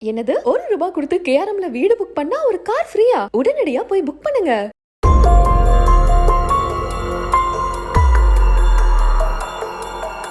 என்னது ₹1 கொடுத்து கேஆர்எம்ல வீடு புக் பண்ணா ஒரு கார் ஃப்ரீயா? உடனடியா போய் புக் பண்ணுங்க.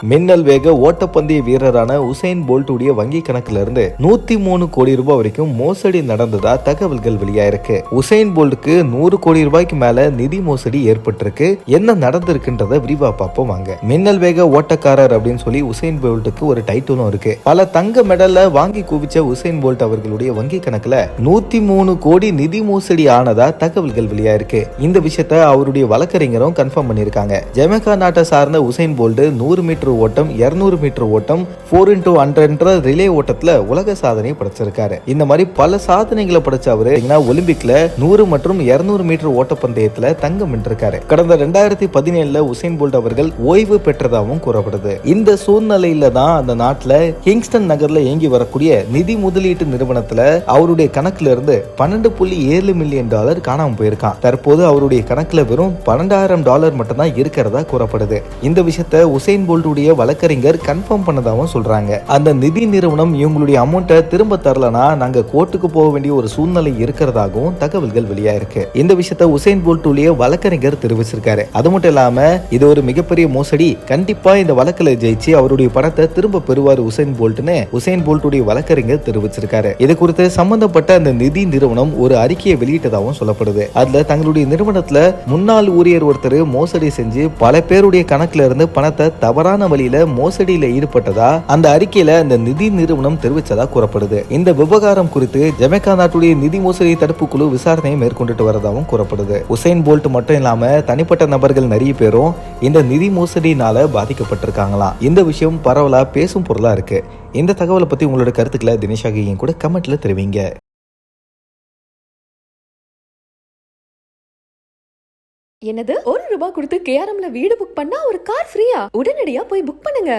மின்னல் வேக ஓட்டப்பந்தய வீரரான உசைன் போல்ட்டுடைய வங்கி கணக்குல இருந்து 103 கோடி ரூபாய் வரைக்கும் மோசடி நடந்ததா தகவல்கள் வெளியாயிருக்கு. உசைன் போல்ட்டுக்கு 100 கோடி ரூபாய்க்கு மேல நிதி மோசடி ஏற்பட்டிருக்கு. என்ன நடந்திருக்குன்றத விரிவா பார்ப்போம் வாங்க. மின்னல் வேக ஓட்டக்காரர் அப்படின்னு சொல்லி உசைன் போல்ட்டுக்கு ஒரு டைட்டிலும் இருக்கு. பல தங்க மெடல்ல வாங்கி குவிச்ச உசைன் போல்ட் அவர்களுடைய வங்கி கணக்குல 103 கோடி நிதி மோசடி ஆனதா தகவல்கள் வெளியாயிருக்கு. இந்த விஷயத்த அவருடைய வழக்கறிஞரும் கன்ஃபார்ம் பண்ணிருக்காங்க. ஜமைக்கா நாட்டை சார்ந்த உசைன் போல்ட் 100 மீட்டர் ஓட்டம், 200 மீட்டர் ஓட்டம், 4x100 ரிலே ஓட்டத்துல உலக சாதனை படைச்சிருக்காரு. இந்த மாதிரி பல சாதனைகளை படைச்ச அவரு ஒலிம்பிக்ல 100 மற்றும் 200 மீட்டர் ஓட்டப்பந்தயத்துல தங்கம் வென்றிருக்காரு. கடந்த 2017 உசைன் போல்ட் அவர்கள் ஓய்வு பெற்றதாகவும் கூறப்படுது. இந்த சூழ்நிலையில தான் அந்த நாட்டுல கிங்ஸ்டன் நகர்ல இயங்கி வரக்கூடிய நிதி முதலீட்டு நிறுவனத்துல அவருடைய கணக்குல இருந்து $12.7 மில்லியன் காணாம போயிருக்கான். தற்போது அவருடைய கணக்குல வெறும் $12,000 மட்டும் தான் இருக்கிறதா கூறப்படுது. இந்த விஷயத்த உசைன் போல்ட் வழக்கறிஞர் கன்ஃபார்ம் பண்ணதாகவும் சொல்றாங்க. அந்த நிதி நிறுவனம் இவங்களுடைய அமௌண்ட்டை திரும்ப தரலனா நாங்க கோர்ட்டுக்கு போக வேண்டிய ஒரு சூழ்நிலை இருக்கிறதாகவும் தகவல்கள் வெளியாயிருக்கு. இந்த விஷயத்தை உசைன் போல்ட்டுடைய வழக்கறிஞர் தெரிவிச்சிருக்காரு. அது மட்டும் இல்லாம இது ஒரு மிகப்பெரிய மோசடி, கண்டிப்பா இந்த வழக்குல ஜெயிச்சு அவருடைய பணத்தை திரும்ப பெறுவார் உசைன் போல்ட்னு உசைன் போல்ட்டுடைய வழக்கறிஞர் தெரிவிச்சிருக்காரு. இது குறித்து சம்பந்தப்பட்ட அந்த நிதி நிறுவனம் ஒரு அறிக்கையை வெளியிட்டதாகவும் சொல்லப்படுது. அதுல தங்களுடைய நிறுவனத்துல முன்னாள் ஊழியர் ஒருத்தர் மோசடி செஞ்சு பல பேருடைய கணக்குல இருந்து பணத்தை தவறான வழியில மோசடியில ஈடுபட்டதா அந்த அறிக்கையில அந்த நிதி நிறுவனம் தெரிவிச்சதா கூறப்படுது. இந்த விவகாரம் குறித்து ஜமைக்கா நாட்டுடைய நிதி மோசடி தடுப்பு குழு விசாரணையை மேற்கொண்டுட்டு வரதாகவும் கூறப்படுது. உசைன் போல்ட் மட்டும் இல்லாம தனிப்பட்ட நபர்கள் நிறைய பேரும் இந்த நிதி மோசடினால பாதிக்கப்பட்டிருக்காங்களாம். இந்த விஷயம் பரவலா பேசும் பொருளா இருக்கு. இந்த தகவலை பத்தி உங்களோட கருத்துக்களை தினேஷாக கூட கமெண்ட்ல தெரிவிங்க. என்னது ₹1 கொடுத்து கேஆர்எம்ல வீடு புக் பண்ணா ஒரு கார் ஃப்ரீயா? உடனடியா போய் புக் பண்ணுங்க.